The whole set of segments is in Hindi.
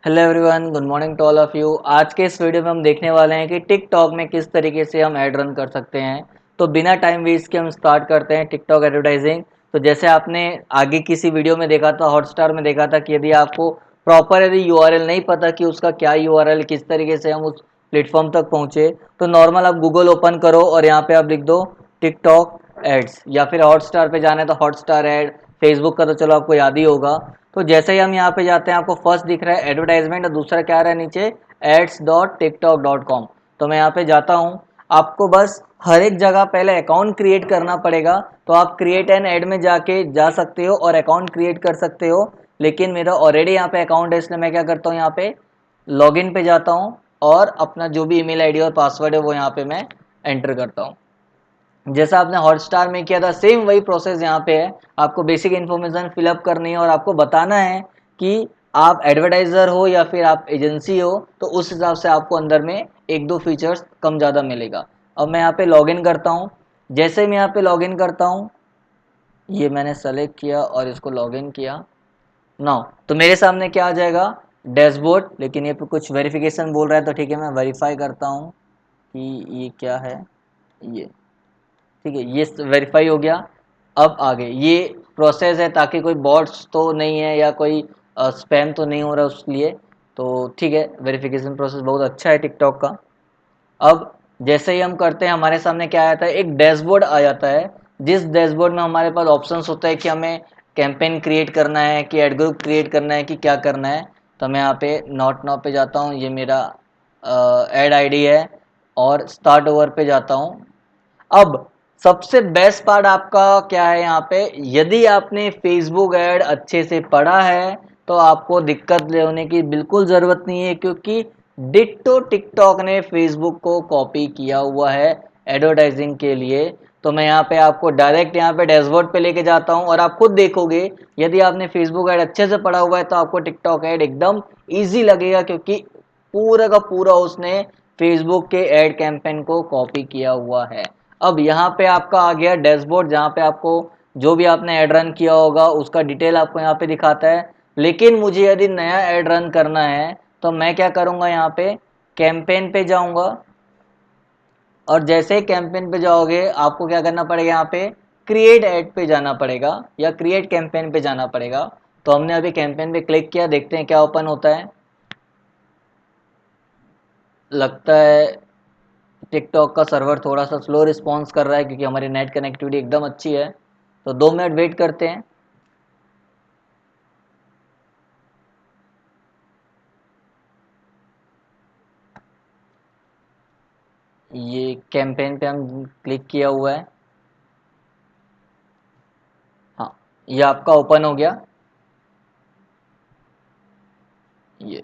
Hello everyone, good morning to all of you. आज के इस वीडियो में हम देखने वाले हैं कि टिकटॉक में किस तरीके से हम ऐड रन कर सकते हैं। तो बिना टाइम वेस्ट के हम स्टार्ट करते हैं टिकटॉक एडवर्टाइजिंग। तो जैसे आपने आगे किसी वीडियो में देखा था, हॉटस्टार में देखा था कि यदि आपको प्रॉपर यदि यूआरएल नहीं पता कि उसका क्या यूआरएल, किस तरीके से हम उस प्लेटफॉर्म तक पहुंचे, तो नॉर्मल आप गूगल ओपन करो और यहाँ पे आप लिख दो टिकटॉक एड्स, या फिर हॉटस्टार पे जाना है तो हॉटस्टार ऐड, फेसबुक का तो चलो आपको याद ही होगा। तो जैसे ही हम यहाँ पे जाते हैं, आपको फर्स्ट दिख रहा है एडवर्टाइजमेंट और दूसरा क्या आ रहा है नीचे, ads.tiktok.com। तो मैं यहाँ पे जाता हूँ। आपको बस हर एक जगह पहले अकाउंट क्रिएट करना पड़ेगा। तो आप क्रिएट एन ऐड में जाके जा सकते हो और अकाउंट क्रिएट कर सकते हो, लेकिन मेरा ऑलरेडी यहाँ पे अकाउंट है, इसलिए मैं क्या करता हूँ, यहाँ पे लॉगिन पे जाता हूँ और अपना जो भी ईमेल आईडी और पासवर्ड है वो यहाँ पे मैं एंटर करता हूँ। जैसा आपने हॉटस्टार में किया था, सेम वही प्रोसेस यहाँ पे है। आपको बेसिक इन्फॉर्मेशन फिलअप करनी है और आपको बताना है कि आप एडवर्टाइजर हो या फिर आप एजेंसी हो, तो उस हिसाब से आपको अंदर में एक दो फीचर्स कम ज़्यादा मिलेगा। अब मैं यहाँ पे लॉगिन करता हूँ। जैसे मैं यहाँ पे लॉगिन करता हूँ, ये मैंने सेलेक्ट किया और इसको लॉगिन किया नाउ, तो मेरे सामने क्या आ जाएगा, डैशबोर्ड। लेकिन ये पे कुछ वेरिफिकेशन बोल रहा है, तो ठीक है मैं वेरीफाई करता हूँ कि ये क्या है। ये ठीक है, ये वेरीफाई हो गया। अब आगे ये प्रोसेस है ताकि कोई बॉट्स तो नहीं है या कोई स्पैम तो नहीं हो रहा उसके लिए। तो ठीक है, वेरिफिकेशन प्रोसेस बहुत अच्छा है टिकटॉक का। अब जैसे ही हम करते हैं, हमारे सामने क्या आता है, एक डैशबोर्ड आ जाता है। जिस डैशबोर्ड में हमारे पास ऑप्शंस होता है कि हमें कैंपेन क्रिएट करना है, कि एड ग्रुप क्रिएट करना है, कि क्या करना है। तो मैं यहाँ पे नॉट नाउ पे जाता हूँ, ये मेरा एड आईडी है, और स्टार्ट ओवर पे जाता हूँ। अब सबसे बेस्ट पार्ट आपका क्या है यहाँ पे, यदि आपने फेसबुक ऐड अच्छे से पढ़ा है तो आपको दिक्कत होने की बिल्कुल ज़रूरत नहीं है, क्योंकि डिट्टो टिकटॉक ने फेसबुक को कॉपी किया हुआ है एडवर्टाइजिंग के लिए। तो मैं यहाँ पे आपको डायरेक्ट यहाँ पे डैशबोर्ड पे लेके जाता हूँ और आप खुद देखोगे, यदि आपने फेसबुक ऐड अच्छे से पढ़ा हुआ है तो आपको टिकटॉक ऐड एकदम ईजी लगेगा, क्योंकि पूरा का पूरा उसने फेसबुक के एड कैंपेन को कॉपी किया हुआ है। अब यहाँ पे आपका आ गया डैशबोर्ड, जहाँ पे आपको जो भी आपने ऐड रन किया होगा उसका डिटेल आपको यहाँ पे दिखाता है। लेकिन मुझे यदि नया ऐड रन करना है तो मैं क्या करूँगा, यहाँ पे कैंपेन पे जाऊँगा। और जैसे ही कैंपेन पे जाओगे आपको क्या करना पड़ेगा, यहाँ पे क्रिएट ऐड पे जाना पड़ेगा या क्रिएट कैंपेन पे जाना पड़ेगा। तो हमने अभी कैंपेन पे क्लिक किया, देखते हैं क्या ओपन होता है। लगता है टिकटॉक का सर्वर थोड़ा सा स्लो रिस्पॉन्स कर रहा है, क्योंकि हमारी नेट कनेक्टिविटी एकदम अच्छी है। तो 2 मिनट वेट करते हैं। ये कैंपेन पे हम क्लिक किया हुआ है। हाँ, ये आपका ओपन हो गया। ये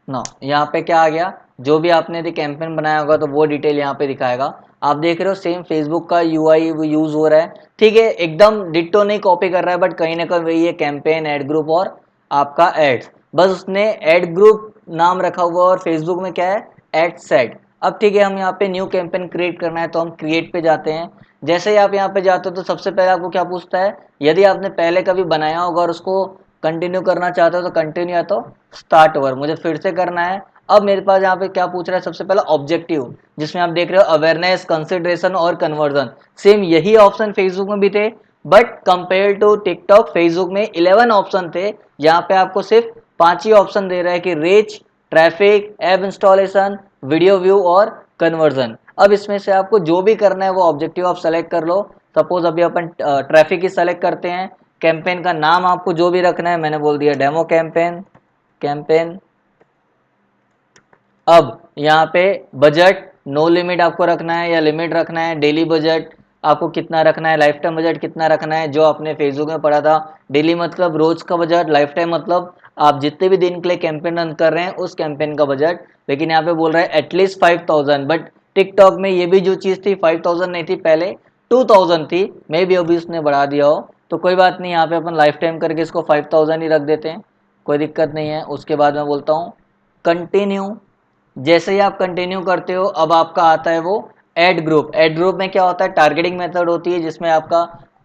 ना, यहाँ पे क्या आ गया, जो भी आपने यदि कैंपेन बनाया होगा तो वो डिटेल यहाँ पे दिखाएगा। आप देख रहे हो सेम फेसबुक का यूआई यूज हो रहा है। ठीक है, एकदम डिट्टो नहीं कॉपी कर रहा है, बट कहीं ना कहीं वही है, कैंपेन, एड ग्रुप और आपका एड्स। बस उसने एड ग्रुप नाम रखा हुआ और फेसबुक में क्या है, एड सेट। अब ठीक है, हम यहाँ पे न्यू कैंपेन क्रिएट करना है तो हम क्रिएट पे जाते हैं। जैसे ही आप यहाँ पे जाते हो तो सबसे पहले आपको क्या पूछता है, यदि आपने पहले कभी बनाया होगा और उसको कंटिन्यू करना चाहते हो तो कंटिन्यू, या तो स्टार्ट ओवर मुझे फिर से करना है। अब मेरे पास यहाँ पे क्या पूछ रहा है, सबसे पहला ऑब्जेक्टिव, जिसमें आप देख रहे हो अवेयरनेस, कंसिडरेशन और कन्वर्जन। सेम यही ऑप्शन फेसबुक में भी थे, but compare to TikTok Facebook में 11 ऑप्शन थे, यहाँ पे आपको सिर्फ 5 ही ऑप्शन दे रहा है, कि reach, traffic, app installation, video view और कन्वर्जन। अब इसमें से आपको जो भी करना है वो ऑब्जेक्टिव आप सेलेक्ट कर लो। सपोज अभी अपन ट्रैफिक ही सेलेक्ट करते हैं। कैंपेन का नाम आपको जो भी रखना है, मैंने बोल दिया डेमो कैंपेन। कैंपेन, अब यहाँ पे बजट, नो लिमिट आपको रखना है या लिमिट रखना है, डेली बजट आपको कितना रखना है, लाइफ टाइम बजट कितना रखना है, जो आपने फेसबुक में पढ़ा था। डेली मतलब रोज का बजट, लाइफ टाइम मतलब आप जितने भी दिन के लिए कैंपेन रन कर रहे हैं उस कैंपेन का बजट। लेकिन यहाँ पे बोल रहा है एटलीस्ट 5000, बट टिकटॉक में ये भी जो चीज़ थी 5000 नहीं थी, पहले 2000 थी। मे भी अभी उसने बढ़ा दिया हो, तो कोई बात नहीं, यहाँ पे अपन लाइफ टाइम करके इसको 5000 ही रख देते हैं, कोई दिक्कत नहीं है। उसके बाद मैं बोलता हूँ कंटिन्यू। जैसे ही आप कंटिन्यू करते हो, अब आपका आता है वो एड ग्रुप। एड ग्रुप में क्या होता है, टारगेटिंग मेथड होती है, जिसमें आपका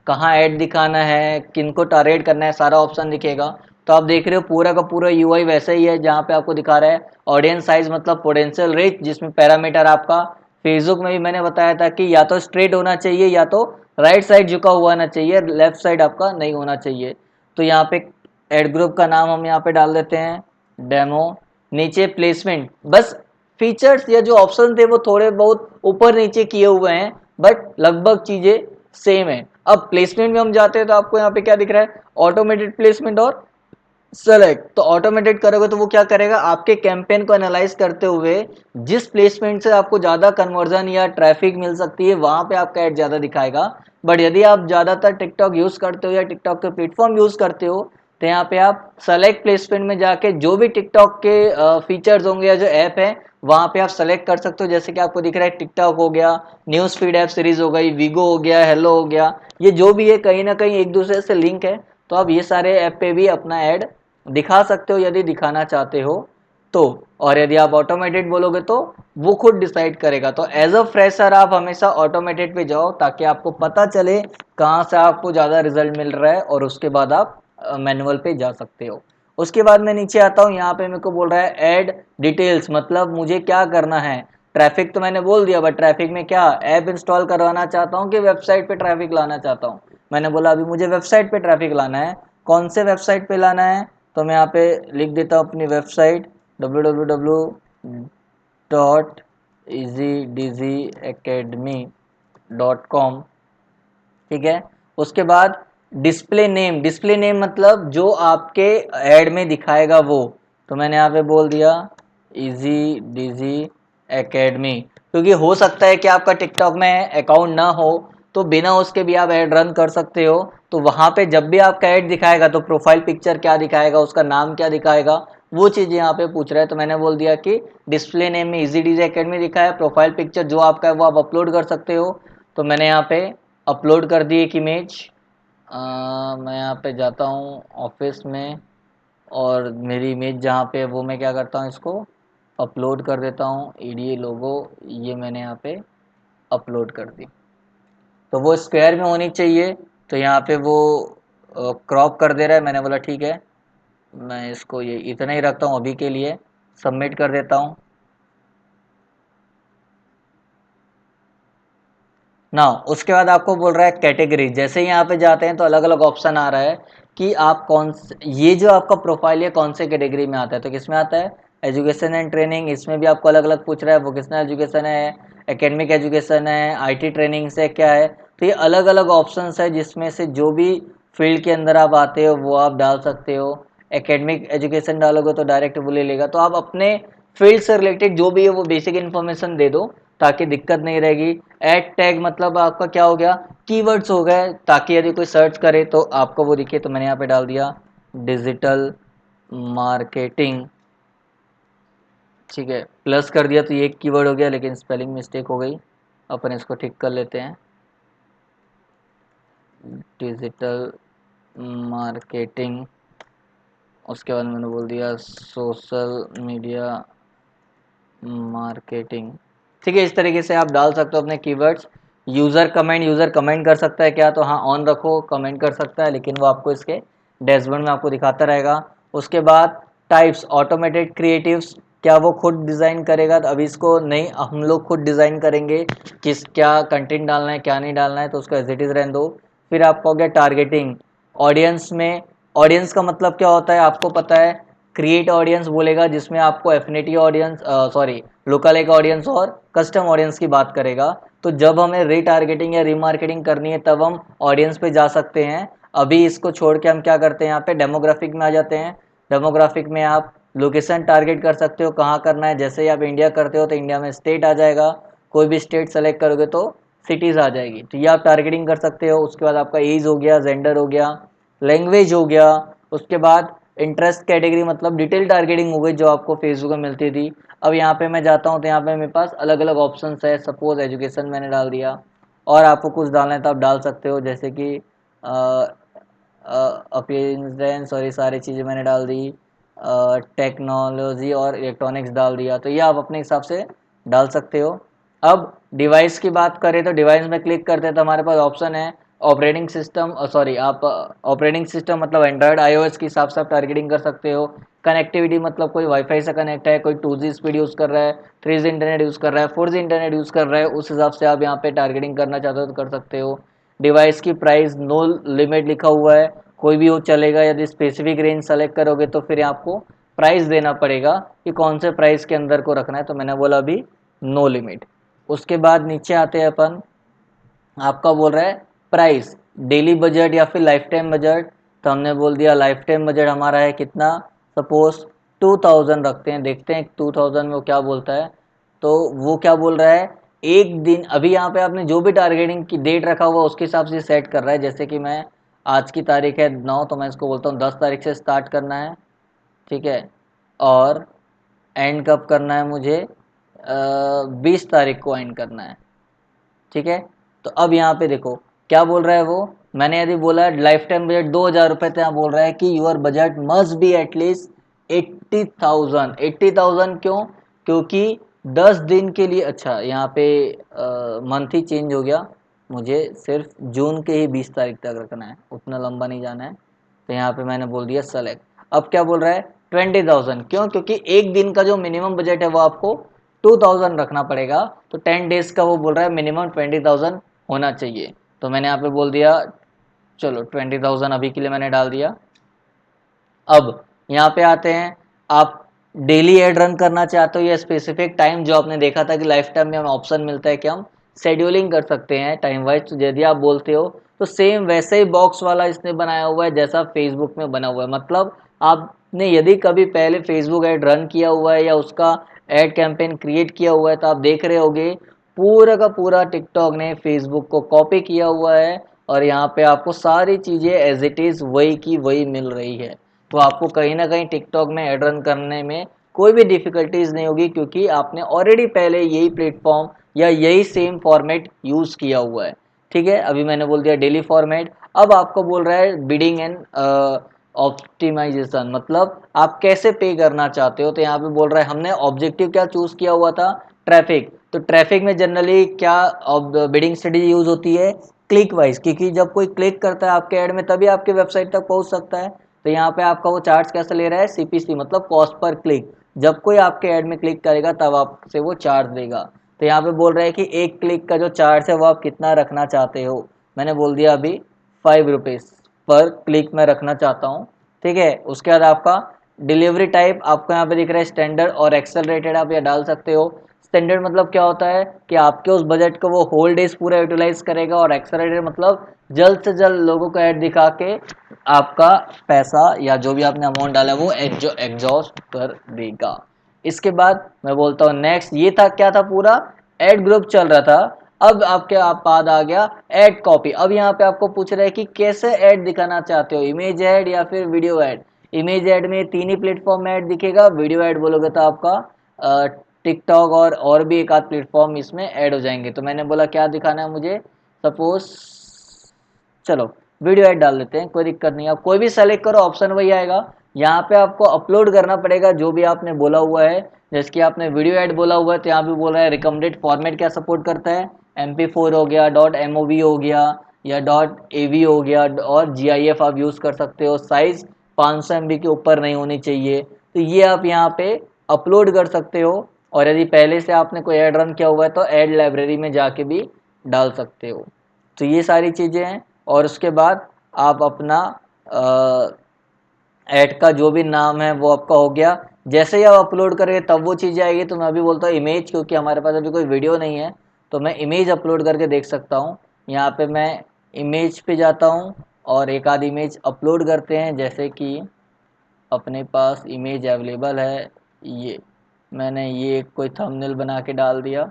कहाँ ऐड दिखाना है, किनको टारगेट करना है, सारा ऑप्शन दिखेगा। तो आप देख रहे हो पूरा का पूरा यूआई वैसा ही है, जहाँ पे आपको दिखा रहा है ऑडियंस साइज मतलब पोटेंशियल रीच, जिसमें पैरामीटर आपका फेसबुक में भी मैंने बताया था कि या तो स्ट्रेट होना चाहिए या तो राइट साइड झुका हुआ होना चाहिए, लेफ्ट साइड आपका नहीं होना चाहिए। तो यहाँ पे एड ग्रुप का नाम हम यहाँ पे डाल देते हैं डेमो। नीचे प्लेसमेंट, बस फीचर्स या जो ऑप्शन थे वो थोड़े बहुत ऊपर नीचे किए हुए हैं, बट लगभग चीजें सेम है। अब प्लेसमेंट में हम जाते हैं तो आपको यहाँ पे क्या दिख रहा है, ऑटोमेटेड प्लेसमेंट और सेलेक्ट। तो ऑटोमेटेड करोगे तो वो क्या करेगा, आपके कैंपेन को एनालाइज करते हुए जिस प्लेसमेंट से आपको ज्यादा कन्वर्जन या ट्रैफिक मिल सकती है वहां पे आपका एड ज्यादा दिखाएगा। बट यदि आप ज्यादातर टिकटॉक यूज करते हो या टिकटॉक के प्लेटफॉर्म यूज करते हो तो यहाँ पे आप सेलेक्ट प्लेसमेंट में जाके जो भी टिकटॉक के फीचर्स होंगे या जो ऐप है वहां पे आप सेलेक्ट कर सकते हो। जैसे कि आपको दिख रहा है टिकटॉक हो गया, न्यूज फीड ऐप सीरीज हो गई, वीगो हो गया, हेलो हो गया, ये जो भी है कहीं ना कहीं एक दूसरे से लिंक है। तो आप ये सारे ऐप पे भी अपना ऐड दिखा सकते हो यदि दिखाना चाहते हो तो। और यदि आप ऑटोमेटेड बोलोगे तो वो खुद डिसाइड करेगा। तो एज अ फ्रेशर आप हमेशा ऑटोमेटेड पे जाओ ताकि आपको पता चले कहाँ से आपको ज़्यादा रिजल्ट मिल रहा है, और उसके बाद आप मैनुअल पे जा सकते हो। उसके बाद मैं नीचे आता हूँ, यहाँ पे मेरे को बोल रहा है ऐड डिटेल्स, मतलब मुझे क्या करना है। ट्रैफिक तो मैंने बोल दिया, बट ट्रैफिक में क्या, ऐप इंस्टॉल करवाना चाहता हूँ कि वेबसाइट पे ट्रैफिक लाना चाहता हूँ। मैंने बोला अभी मुझे वेबसाइट पे ट्रैफिक लाना है। कौन से वेबसाइट पे लाना है, तो मैं यहाँ पे लिख देता हूँ अपनी वेबसाइट www.easydizzyacademy.com। ठीक है। उसके बाद डिस्प्ले नेम, डिस्प्ले नेम मतलब जो आपके ऐड में दिखाएगा वो। तो मैंने यहाँ पे बोल दिया इजी डिजी एकेडमी, क्योंकि हो सकता है कि आपका टिकटॉक में अकाउंट ना हो तो बिना उसके भी आप ऐड रन कर सकते हो। तो वहां पे जब भी आपका ऐड दिखाएगा तो प्रोफाइल पिक्चर क्या दिखाएगा, उसका नाम क्या दिखाएगा, वो चीज़ यहाँ पे पूछ रहा है। तो मैंने बोल दिया कि डिस्प्ले नेम में इजी डीजे एकेडमी लिखा है, प्रोफाइल पिक्चर जो आपका है वो आप अपलोड कर सकते हो। तो मैंने यहाँ पे अपलोड कर दी एक इमेज। मैं यहाँ पे जाता हूँ ऑफिस में, और मेरी इमेज जहाँ पे है वो मैं क्या करता हूँ, इसको अपलोड कर देता हूँ। ईडीए लोगो, ये मैंने यहाँ पे अपलोड कर दी। तो वो स्क्वायर में होनी चाहिए, तो यहाँ पे वो क्रॉप कर दे रहा है। मैंने बोला ठीक है, मैं इसको ये इतना ही रखता हूँ अभी के लिए, सबमिट कर देता हूँ ना। उसके बाद आपको बोल रहा है कैटेगरी, जैसे ही यहाँ पे जाते हैं तो अलग अलग ऑप्शन आ रहा है कि आप कौन से, ये जो आपका प्रोफाइल है कौन से कैटेगरी में आता है। तो किस में आता है, एजुकेशन एंड ट्रेनिंग, इसमें भी आपको अलग अलग पूछ रहा है, वोकेशनल एजुकेशन है, एकेडमिक एजुकेशन है, आईटी ट्रेनिंग से क्या है। तो ये अलग अलग ऑप्शन है जिसमें से जो भी फील्ड के अंदर आप आते हो वो आप डाल सकते हो। एकेडमिक एजुकेशन डालोगे तो डायरेक्ट वो ले लेगा। तो आप अपने फील्ड से रिलेटेड जो भी है वो बेसिक इन्फॉर्मेशन दे दो ताकि दिक्कत नहीं रहेगी। एड टैग मतलब आपका क्या हो गया, कीवर्ड्स हो गए, ताकि यदि कोई सर्च करे तो आपको वो दिखे। तो मैंने यहाँ पे डाल दिया डिजिटल मार्केटिंग। ठीक है, प्लस कर दिया तो ये एक कीवर्ड हो गया, लेकिन स्पेलिंग मिस्टेक हो गई, अपन इसको ठीक कर लेते हैं। डिजिटल मार्केटिंग, उसके बाद मैंने बोल दिया सोशल मीडिया मार्केटिंग। ठीक है, इस तरीके से आप डाल सकते हो अपने keywords. User comment, user comment कर सकता है क्या, तो हाँ ऑन रखो, कमेंट कर सकता है, लेकिन वो आपको इसके डैशबोर्ड में आपको दिखाता रहेगा। उसके बाद टाइप्स, ऑटोमेटेड क्रिएटिव्स, क्या वो खुद डिज़ाइन करेगा, तो अभी इसको नहीं, हम लोग खुद डिज़ाइन करेंगे किस क्या कंटेंट डालना है क्या नहीं डालना है, तो उसको एज इट इज़ रहने दो। फिर आपको हो गया टारगेटिंग, ऑडियंस में, ऑडियंस का मतलब क्या होता है आपको पता है, क्रिएट ऑडियंस बोलेगा जिसमें आपको एफिनिटी ऑडियंस, सॉरी लोकल एक ऑडियंस और कस्टम ऑडियंस की बात करेगा। तो जब हमें रीटारगेटिंग या रीमार्केटिंग करनी है तब हम ऑडियंस पे जा सकते हैं। अभी इसको छोड़ के हम क्या करते हैं, यहाँ पे डेमोग्राफिक में आ जाते हैं। डेमोग्राफिक में आप लोकेशन टारगेट कर सकते हो, कहाँ करना है। जैसे ही आप इंडिया करते हो तो इंडिया में स्टेट आ जाएगा, कोई भी स्टेट सेलेक्ट करोगे तो सिटीज़ आ जाएगी, तो ये आप टारगेटिंग कर सकते हो। उसके बाद आपका एज हो गया, जेंडर हो गया, लैंग्वेज हो गया। उसके बाद इंटरेस्ट कैटेगरी मतलब डिटेल टारगेटिंग हो गई जो आपको फेसबुक में मिलती थी। अब यहाँ पे मैं जाता हूँ तो यहाँ पे मेरे पास अलग अलग ऑप्शंस है। सपोज एजुकेशन मैंने डाल दिया, और आपको कुछ डालना है तो आप डाल सकते हो, जैसे कि अपीयरेंस और ये सारी चीज़ें मैंने डाल दी, टेक्नोलॉजी और इलेक्ट्रॉनिक्स डाल दिया। तो ये आप अपने हिसाब से डाल सकते हो। अब डिवाइस की बात करें तो डिवाइस में क्लिक करते हैं तो हमारे पास ऑप्शन है ऑपरेटिंग सिस्टम सॉरी आप ऑपरेटिंग सिस्टम मतलब एंड्रॉयड आईओएस के हिसाब से आप टारगेटिंग कर सकते हो। कनेक्टिविटी मतलब कोई वाईफाई से कनेक्ट है, कोई 2G स्पीड यूज़ कर रहा है, 3G इंटरनेट यूज़ कर रहा है, 4G इंटरनेट यूज़ कर रहा है, उस हिसाब से आप यहाँ पे टारगेटिंग करना चाहते हो तो कर सकते हो। डिवाइस की प्राइस नो लिमिट लिखा हुआ है, कोई भी हो चलेगा। यदि स्पेसिफिक रेंज सेलेक्ट करोगे तो फिर आपको प्राइस देना पड़ेगा कि कौन से प्राइस के अंदर को रखना है, तो मैंने बोला अभी नो लिमिट। उसके बाद नीचे आते हैं अपन, आपका बोल रहा है प्राइस, डेली बजट या फिर लाइफ टाइम बजट। तो हमने बोल दिया लाइफ टाइम बजट हमारा है कितना, सपोज 2000 रखते हैं, देखते हैं 2000 में वो क्या बोलता है। तो वो क्या बोल रहा है, एक दिन, अभी यहाँ पे आपने जो भी टारगेटिंग की डेट रखा हुआ उसके हिसाब से सेट कर रहा है। जैसे कि मैं आज की तारीख है 9, तो मैं इसको बोलता हूँ 10 तारीख से स्टार्ट करना है, ठीक है। और एंड कब करना है मुझे, 20 तारीख को एंड करना है, ठीक है। तो अब यहाँ पे देखो क्या बोल रहा है वो, मैंने यदि बोला है लाइफ टाइम बजट 2000 रुपये, तो यहाँ बोल रहा है कि your budget must be at least 80,000। 80,000 क्यों, क्योंकि 10 दिन के लिए, अच्छा यहाँ पे मंथ ही चेंज हो गया, मुझे सिर्फ जून के ही 20 तारीख तक रखना है, उतना लंबा नहीं जाना है। तो यहाँ पे मैंने बोल दिया सेलेक्ट। अब क्या बोल रहा है 20,000, क्यों, क्योंकि एक दिन का जो मिनिमम बजट है वो आपको 2000 रखना पड़ेगा। तो 10 डेज का वो बोल रहा है मिनिमम 20,000 होना चाहिए। तो मैंने यहाँ पे बोल दिया चलो 20,000 अभी के लिए मैंने डाल दिया। अब यहाँ पे आते हैं, आप डेली एड रन करना चाहते हो या स्पेसिफिक टाइम, जो आपने देखा था कि लाइफ टाइम में हमें ऑप्शन मिलता है कि हम शेड्यूलिंग कर सकते हैं टाइम वाइज। तो यदि आप बोलते हो तो सेम वैसे ही बॉक्स वाला इसने बनाया हुआ है जैसा फेसबुक में बना हुआ है। मतलब आपने यदि कभी पहले फेसबुक ऐड रन किया हुआ है या उसका एड कैंपेन क्रिएट किया हुआ है तो आप देख रहे होगे पूरा का पूरा टिकटॉक ने फेसबुक को कॉपी किया हुआ है, और यहाँ पे आपको सारी चीज़ें एज इट इज़ वही की वही मिल रही है। तो आपको कहीं ना कहीं टिकटॉक में एड रन करने में कोई भी डिफ़िकल्टीज नहीं होगी, क्योंकि आपने ऑलरेडी पहले यही प्लेटफॉर्म या यही सेम फॉर्मेट यूज़ किया हुआ है, ठीक है। अभी मैंने बोल दिया डेली फॉर्मेट। अब आपको बोल रहा है बिडिंग एंड ऑप्टिमाइजेशन, मतलब आप कैसे पे करना चाहते हो। तो यहाँ पे बोल रहा है हमने ऑब्जेक्टिव क्या चूज़ किया हुआ था, ट्रैफिक। तो ट्रैफिक में जनरली क्या बिडिंग स्ट्रेटेजी यूज़ होती है, क्लिक वाइज, क्योंकि जब कोई क्लिक करता है आपके ऐड में तभी आपके वेबसाइट तक पहुंच सकता है। तो यहाँ पे आपका वो चार्ज कैसे ले रहा है, सीपीसी मतलब कॉस्ट पर क्लिक। जब कोई आपके ऐड में क्लिक करेगा तब आपसे वो चार्ज देगा। तो यहाँ पे बोल रहा है कि एक क्लिक का जो चार्ज है वो आप कितना रखना चाहते हो। मैंने बोल दिया अभी 5 रुपीज़ पर क्लिक मैं रखना चाहता हूँ, ठीक है। उसके बाद आपका डिलीवरी टाइप आपको यहाँ पे दिख रहा है स्टैंडर्ड और एक्सेलरेटेड, आप ये डाल सकते हो। स्टैंडर्ड मतलब क्या होता है कि आपके उस बजट को वो होल डेज पूरा यूटिलाइज करेगा, और एक्सेलरेटेड मतलब जल्द से जल्द लोगों को ऐड दिखा के आपका पैसा या जो भी आपने अमाउंट डाला है वो एग्जॉस्ट कर देगा। इसके बाद मैं बोलता हूँ नेक्स्ट। ये था क्या था, पूरा एड ग्रुप चल रहा था। अब आपके आप बाद आ गया एड कॉपी। अब यहाँ पे आपको पूछ रहा है कि कैसे ऐड दिखाना चाहते हो, इमेज ऐड या फिर वीडियो ऐड। इमेज ऐड में 3 ही प्लेटफॉर्म में ऐड दिखेगा, वीडियो ऐड बोलोगे तो आपका टिकटॉक और भी एक आध प्लेटफॉर्म इसमें ऐड हो जाएंगे। तो मैंने बोला क्या दिखाना है मुझे, सपोज चलो वीडियो ऐड डाल देते हैं, कोई दिक्कत नहीं। आप कोई भी सेलेक्ट करो ऑप्शन वही आएगा। यहाँ पे आपको अपलोड करना पड़ेगा जो भी आपने बोला हुआ है। जैसे कि आपने वीडियो ऐड बोला हुआ है तो यहाँ पे बोल रहा है रिकमेंडेड फॉर्मेट क्या सपोर्ट करता है, MP4 हो गया, .mov हो गया या .av हो गया, और GIF आप यूज़ कर सकते हो। साइज़ 500 MB के ऊपर नहीं होनी चाहिए। तो ये आप यहाँ पे अपलोड कर सकते हो, और यदि पहले से आपने कोई ऐड रन किया हुआ है तो ऐड लाइब्रेरी में जाके भी डाल सकते हो। तो ये सारी चीज़ें हैं। और उसके बाद आप अपना ऐड का जो भी नाम है वो आपका हो गया। जैसे ही आप अपलोड करेंगे तब वो चीज़ें आएगी। तो मैं अभी बोलता हूँ इमेज, क्योंकि हमारे पास अभी कोई वीडियो नहीं है तो मैं इमेज अपलोड करके देख सकता हूँ। यहाँ पे मैं इमेज पे जाता हूँ और एक आध इमेज अपलोड करते हैं। जैसे कि अपने पास इमेज अवेलेबल है, ये मैंने ये कोई थंबनेल बना के डाल दिया,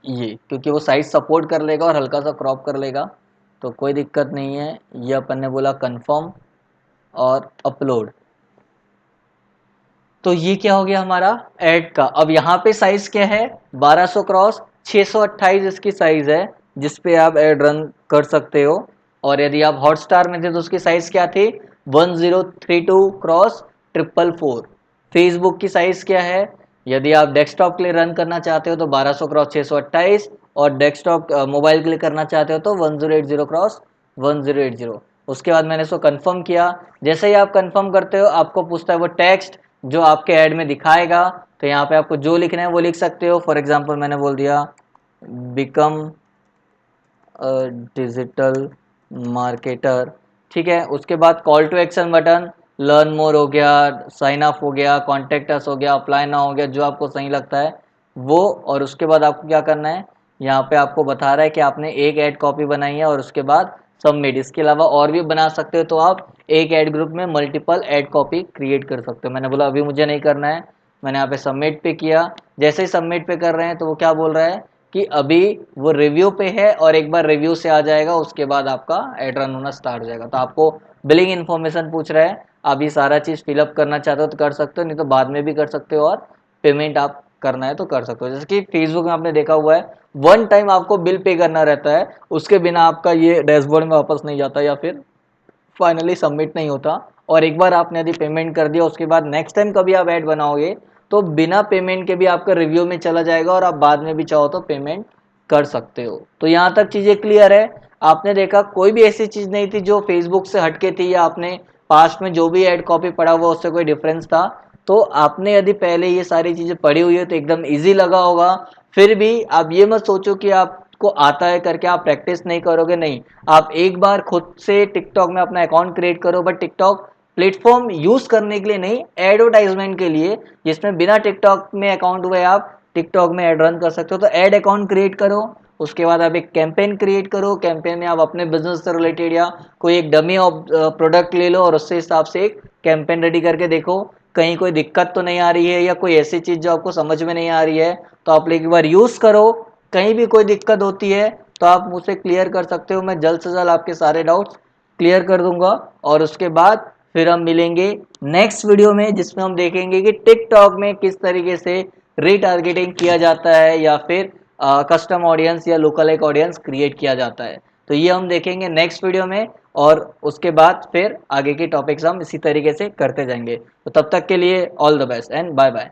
ये क्योंकि वो साइज सपोर्ट कर लेगा और हल्का सा क्रॉप कर लेगा तो कोई दिक्कत नहीं है। ये अपन ने बोला कंफर्म और अपलोड। तो ये क्या हो गया हमारा ऐड का। अब यहाँ पे साइज क्या है, 1200 क्रॉस 628 इसकी साइज है जिस पे आप ऐड रन कर सकते हो। और यदि आप हॉटस्टार में थे तो उसकी साइज क्या थी, 1032 क्रॉस 444। फेसबुक की साइज क्या है, यदि आप डेस्कटॉप के लिए रन करना चाहते हो तो 1200 क्रॉस 628, और डेस्कटॉप मोबाइल के लिए करना चाहते हो तो 1080 क्रॉस 1080। उसके बाद मैंने इसको कंफर्म किया। जैसे ही आप कंफर्म करते हो आपको पूछता है वो टेक्स्ट जो आपके ऐड में दिखाएगा, तो यहाँ पे आपको जो लिखना है वो लिख सकते हो। फॉर एग्जांपल मैंने बोल दिया बिकम डिजिटल मार्केटर, ठीक है। उसके बाद call to action button, learn more हो गया, साइन अप हो गया, कॉन्टेक्ट अस हो गया, अप्लाई ना हो गया, जो आपको सही लगता है वो। और उसके बाद आपको क्या करना है, यहाँ पे आपको बता रहा है कि आपने एक ऐड कॉपी बनाई है और उसके बाद सबमिट। इसके अलावा और भी बना सकते हो, तो आप एक ऐड ग्रुप में मल्टीपल ऐड कॉपी क्रिएट कर सकते हो। मैंने बोला अभी मुझे नहीं करना है, मैंने यहाँ पे सबमिट पे किया। जैसे ही सबमिट पे कर रहे हैं तो वो क्या बोल रहा है कि अभी वो रिव्यू पे है और एक बार रिव्यू से आ जाएगा उसके बाद आपका एड रन होना स्टार्ट हो जाएगा। तो आपको बिलिंग इन्फॉर्मेशन पूछ रहा है, आप ये सारा चीज़ फिलअप करना चाहते हो तो कर सकते हो, नहीं तो बाद में भी कर सकते हो, और पेमेंट आप करना है तो कर सकते हो। जैसे कि फेसबुक में आपने देखा हुआ है, वन टाइम आपको बिल पे करना रहता है, उसके बिना आपका ये डैशबोर्ड में वापस नहीं जाता या फिर फाइनली सबमिट नहीं होता। और एक बार आपने यदि पेमेंट कर दिया उसके बाद नेक्स्ट टाइम कभी आप ऐड बनाओगे तो बिना पेमेंट के भी आपका रिव्यू में चला जाएगा और आप बाद में भी चाहो तो पेमेंट कर सकते हो। तो यहाँ तक चीज़ें क्लियर है। आपने देखा कोई भी ऐसी चीज़ नहीं थी जो फेसबुक से हटके थी, या आपने पास्ट में जो भी ऐड कॉपी पढ़ा हुआ उससे कोई डिफरेंस था। तो आपने यदि पहले ये सारी चीज़ें पढ़ी हुई है तो एकदम ईजी लगा होगा। फिर भी आप ये मत सोचो कि आपको आता है करके आप प्रैक्टिस नहीं करोगे, नहीं। आप एक बार खुद से टिकटॉक में अपना अकाउंट क्रिएट करो, बट टिकटॉक प्लेटफॉर्म यूज करने के लिए नहीं, एडवर्टाइजमेंट के लिए, जिसमें बिना टिकटॉक में अकाउंट हुए आप टिकटॉक में ऐड रन कर सकते हो। तो ऐड अकाउंट क्रिएट करो, उसके बाद आप एक कैंपेन क्रिएट करो। कैंपेन में आप अपने बिजनेस से रिलेटेड या कोई एक डमी प्रोडक्ट ले लो और उससे हिसाब से एक कैंपेन रेडी करके देखो कहीं कोई दिक्कत तो नहीं आ रही है, या कोई ऐसी चीज जो आपको समझ में नहीं आ रही है तो आप एक बार यूज करो। कहीं भी कोई दिक्कत होती है तो आप मुझसे क्लियर कर सकते हो, मैं जल्द से जल्द आपके सारे डाउट्स क्लियर कर दूंगा। और उसके बाद फिर हम मिलेंगे नेक्स्ट वीडियो में, जिसमें हम देखेंगे कि टिकटॉक में किस तरीके से रीटारगेटिंग किया जाता है या फिर कस्टम ऑडियंस या लोकल एक ऑडियंस क्रिएट किया जाता है। तो ये हम देखेंगे नेक्स्ट वीडियो में, और उसके बाद फिर आगे के टॉपिक्स हम इसी तरीके से करते जाएंगे। तो तब तक के लिए all the best and bye bye.